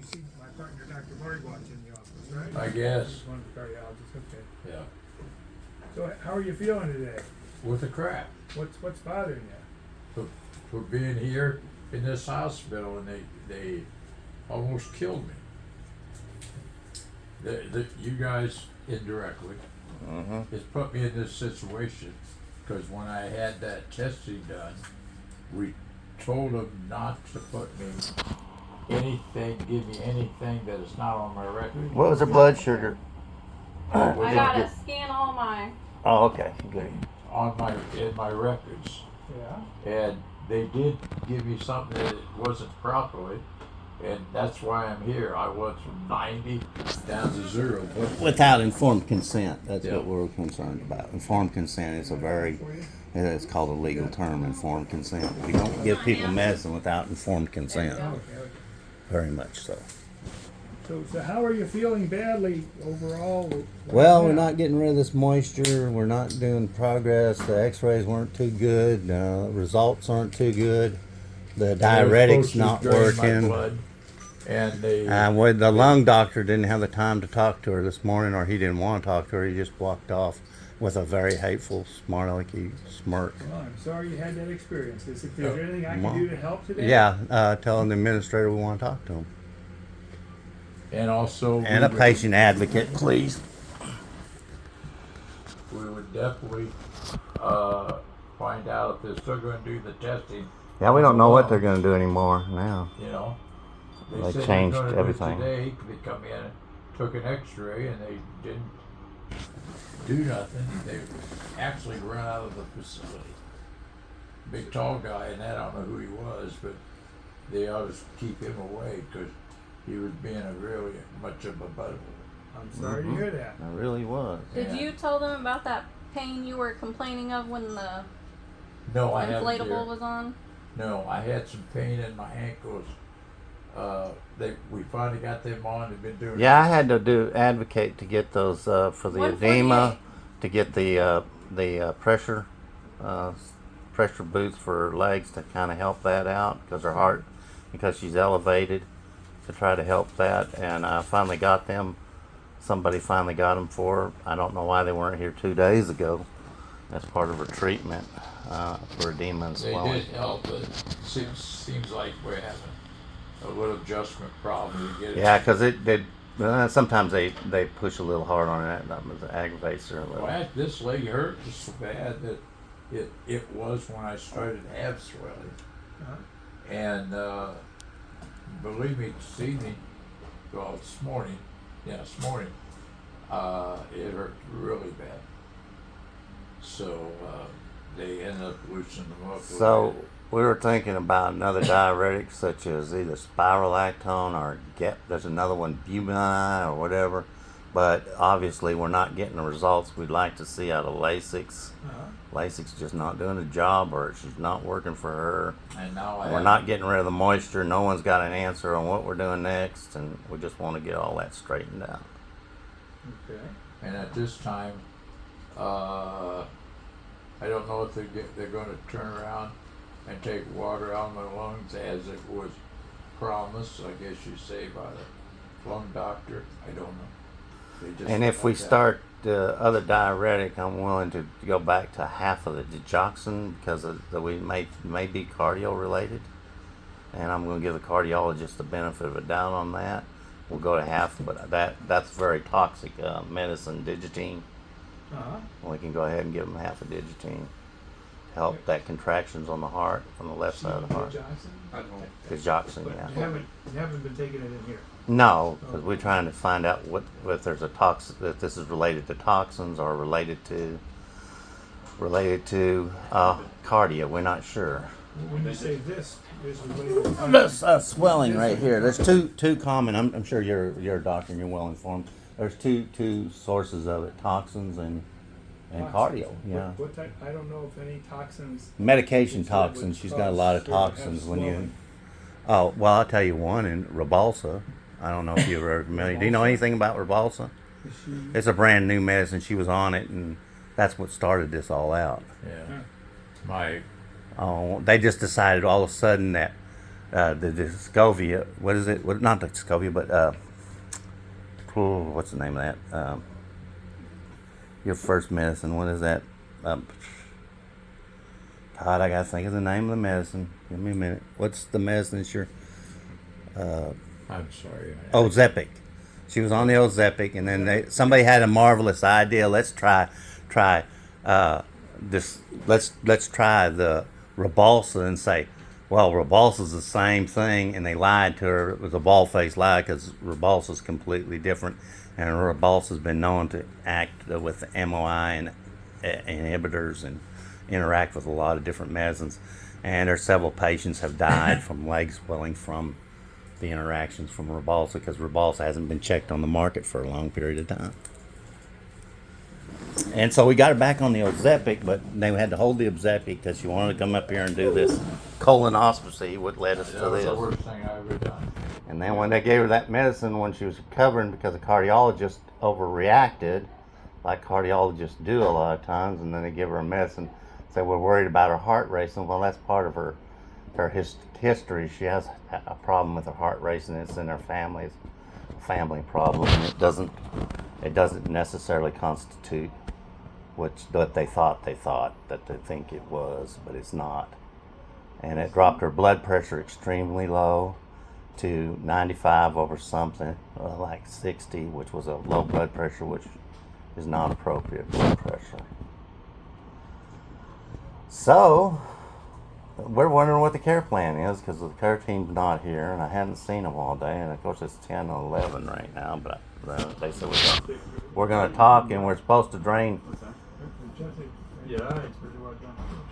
You see my partner, Dr. Margwat's in the office, right? I guess. He's one of the cardiologists, okay. Yeah. So how are you feeling today? With the crap. What's bothering you? For being here in this hospital, and they almost killed me. You guys indirectly has put me in this situation because when I had that testing done, we told them not to put me give me anything that is not on my record. What was her blood sugar? I gotta scan all my. Oh, okay, good. In my records. Yeah. And they did give me something that it wasn't properly, and that's why I'm here. I went from 90 down to 0. Without informed consent, that's Yeah. what we're concerned about. Informed consent is it's called a legal term, informed consent. We don't give people medicine without informed consent. Okay. Very much so. So how are you feeling badly overall? Well, we're not getting rid of this moisture. We're not doing progress. The x-rays weren't too good. Results aren't too good. The diuretics not working. And they The lung doctor didn't have the time to talk to her this morning, or he didn't want to talk to her. He just walked off with a very hateful, smart-alecky smirk. Well, I'm sorry you had that experience. Is there anything I can do to help today? Yeah, telling the administrator we want to talk to him. and also And a patient advocate, please. we would definitely find out if they're still going to do the testing. Yeah, we don't know what they're going to do anymore now. You know, They said changed they're gonna do it everything. Today, they come in and took an X-ray, and they didn't do nothing. They actually run out of the facility. Big tall guy, and I don't know who he was, but they ought to keep him away because he was being a really much of a butthole. I'm sorry to hear that. It really was. Did Yeah. you tell them about that pain you were complaining of when the No, I haven't. inflatable was on? No, I had some pain in my ankles. We finally got them on. They've been doing. Yeah, I had to advocate to get those for the edema, to get the pressure boots for her legs to kind of help that out because she's elevated, to try to help that. And I finally got them. Somebody finally got them for her. I don't know why they weren't here 2 days ago. That's part of her treatment for edema and They swelling. did help, but seems like we're having a little adjustment problem to get it. Yeah, because sometimes they push a little hard on it. That aggravates her a little. Well, this leg hurt so bad that it was when I started to have swelling. Uh-huh. And believe me, this morning, it hurt really bad. So they ended up loosening them up. So we were thinking about another diuretic, such as either spirolactone or there's another one, Bumini or whatever. But obviously, we're not getting the results we'd like to see out of Lasix. Uh-huh. Lasix just not doing the job, or she's not working for her. And now We're not getting rid of the moisture. No one's got an answer on what we're doing next, and we just want to get all that straightened out. Okay. And at this time, I don't know if they're going to turn around and take water out of my lungs as it was promised, I guess you say, by the lung doctor. I don't know. And if we start the other diuretic, I'm willing to go back to half of the digoxin because we may be cardio related, and I'm going to give the cardiologist the benefit of a doubt on that. We'll go to half, but that's very toxic medicine, digitine. Uh-huh. We can go ahead and give them half a digitine to help that contractions on the heart, on the left side of the heart. Johnson? Digoxin, But yeah. you haven't been taking it in here. No, because we're trying to find out if there's a if this is related to toxins or related to cardia. We're not sure. When you say this is related to That's swelling right here. There's two common. I'm sure you're a doctor and you're well informed. There's two sources of it: toxins and cardio. Yeah. What type? I don't know if any toxins. Medication toxins. She's got a lot of toxins when you. Oh well, I'll tell you one in Rybelsa. I don't know if you're ever familiar. Do you know anything about Rybelsa? It's a brand new medicine. She was on it, and that's what started this all out. Yeah. Huh. My Oh, they just decided all of a sudden that the Discovia. What is it? What, not the Discovia, but what's the name of that? Your first medicine. What is that? God, I gotta think of the name of the medicine. Give me a minute. What's the medicine? It's your I'm sorry. Ozempic. She was on the Ozempic, and then somebody had a marvelous idea. Let's try this. Let's try the Rybelsa and say, well, Rybelsa's the same thing, and they lied to her. It was a bald-faced lie because Rybelsa's completely different, and Rybelsa's been known to act with MOI and inhibitors and interact with a lot of different medicines. And there's several patients have died from leg swelling from the interactions from Rybelsa because Rybelsa hasn't been checked on the market for a long period of time. And so we got her back on the Ozempic, but they had to hold the Ozempic because she wanted to come up here and do this colonoscopy, what led us to That was this. the worst thing I ever done. And then when they gave her that medicine when she was recovering because the cardiologist overreacted, like cardiologists do a lot of times, and then they give her a medicine, say we're worried about her heart racing. Well, that's part of her history. She has a problem with her heart racing. It's in her family. It's a family problem, and it doesn't necessarily constitute what they thought that they think it was, but it's not. And it dropped her blood pressure extremely low to 95 over something, like 60, which was a low blood pressure, which is not appropriate blood pressure. So, we're wondering what the care plan is because the care team's not here, and I hadn't seen them all day. And of course, it's 10 or 11 right now, but they said we're going to talk, and we're supposed to drain.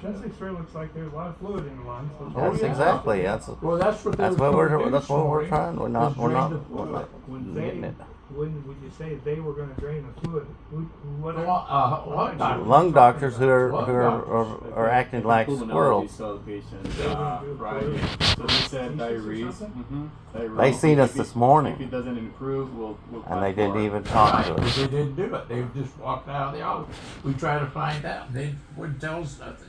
Chest X-ray looks like there's a lot of fluid in the lungs. That's exactly. That's Well, what we're trying. We're not getting it. When would you say they were going to drain the fluid? What Lung doctors who are acting like squirrels. Friday. So they said diarrhea. They seen us this morning. If it doesn't improve, we'll And they didn't even talk to Right, but us. they didn't do it. They just walked out of the office. We tried to find out. They wouldn't tell us nothing.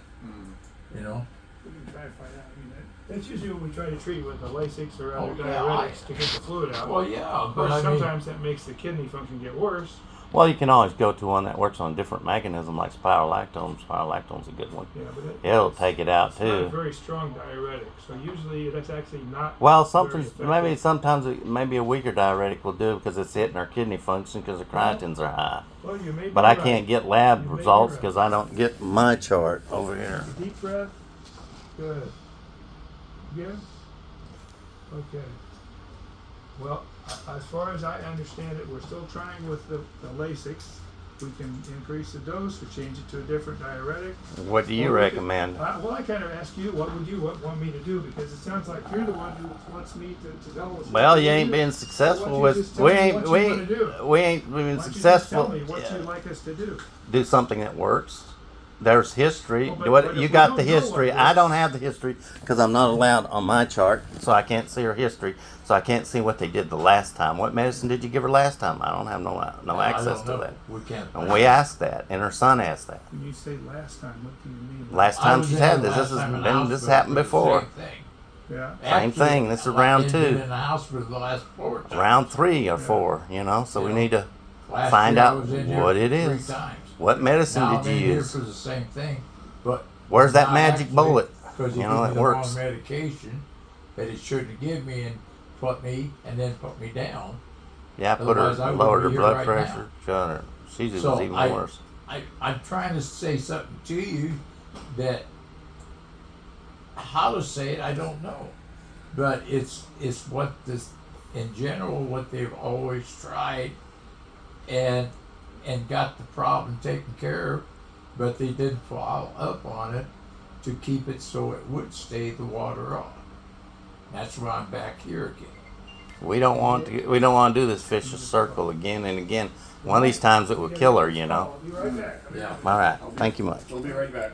You know? We can try to find out. I mean, that's usually what we try to treat with the Lasix or other Oh, yeah, diuretics to get the fluid out. Well, yeah, Of but course, I mean, sometimes that makes the kidney function get worse. Well, you can always go to one that works on a different mechanism, like spirolactone. Spirolactone's a good one. Yeah, but It'll take it out it's not a too. very strong diuretic, so usually that's actually not. Well, very effective. sometimes maybe a weaker diuretic will do because it's hitting our kidney function because the creatines are high. Well, you may be But I right. can't get lab You may be results right. because I don't get my chart over here. Deep breath. Good. Good. Okay. Well, as far as I understand it, we're still trying with the Lasix. We can increase the dose or change it to a different diuretic. What do you Or we could- recommend? well, I kind of ask you, what would you want me to do? Because it sounds like you're the one who wants me to tell us. Well, what you to ain't do. been successful Why don't you with. just tell We me ain't. what We you wanna do? ain't. We ain't been Why don't you just successful. tell me what you'd like us to do? Do something that works. There's history. Well, but What if you we got don't the know what history? works- I don't have the history because I'm not allowed on my chart, so I can't see her history. So I can't see what they did the last time. What medicine did you give her last time? I don't have no I access don't to know. that. We can't. And we asked that, and her son asked that. When you say last time, what do you mean? Last I time was she's in had the this. last This time has in the been. This hospital happened for the before. same thing. Yeah. Same thing. This is round I've been 2. in the hospital the last 4 times. Round 3 or 4. You know, so we Yeah. need to Last find year I out was in here what it 3 is. times. What medicine Now did I'm you in here use? for the same thing, but Where's that not magic actually, bullet? Because he You gave know, me that the works. wrong medication that he shouldn't give me and put me down. Yeah, I put her, Otherwise, I would lowered her be here blood right pressure. Shut her. She was So even I- worse. I'm trying to say something to you that how to say it I don't know, but it's what this in general what they've always tried and got the problem taken care of, but they didn't follow up on it to keep it so it would stay the water on. That's why I'm back here again. We don't want to do this vicious circle again and again. One of these times it will kill her, you know. I'll be right back. Yeah. All right. Thank you much. We'll be right back.